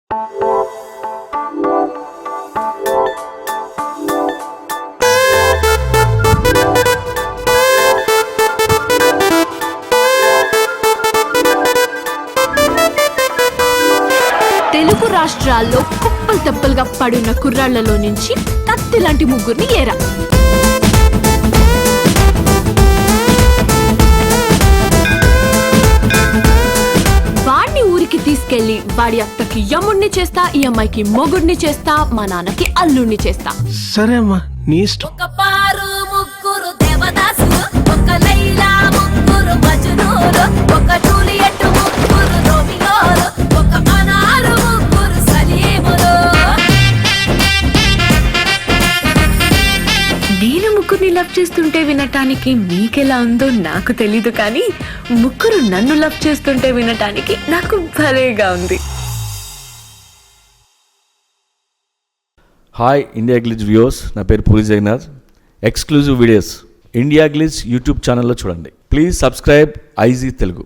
తెలుగు రాష్ట్రాల్లో కుప్పలు తెప్పలుగా పడిన కుర్రాళ్లలో నుంచి కత్తి లాంటి ముగ్గురిని ఏరా. వాడిని ఊరికి తీసుకెళ్లి వాడి అత్తకి యముడిని చేస్తా, ఈ అమ్మాయికి మొగుడిని చేస్తా, మా నాన్నకి అల్లుడిని చేస్తా. సరే అమ్మా, నీ ఇష్టం. ఒక పారు ముగ్గురు దేవదాసులు, ఒక లైలా ముగ్గురు మజ్నూలు, ఒక జూలియట్ ముగ్గురు రోమియోలు, ఒక అనారు ముగ్గురు సలీములు. నేను ముగ్గురిని లవ్ చేస్తుంటే వినటానికి మీకెలా ఉందో నాకు తెలీదు, కానీ ముగ్గురు నన్ను లవ్ చేస్తుంటే వినటానికి నాకు భలేగా ఉంది. హాయ్ ఇండియా గ్లిజ్ వ్యూవర్స్, నా పేరు Puri Jagannadh. Exclusive videos India Glitz YouTube ఛానల్లో చూడండి. Please subscribe IG Telugu.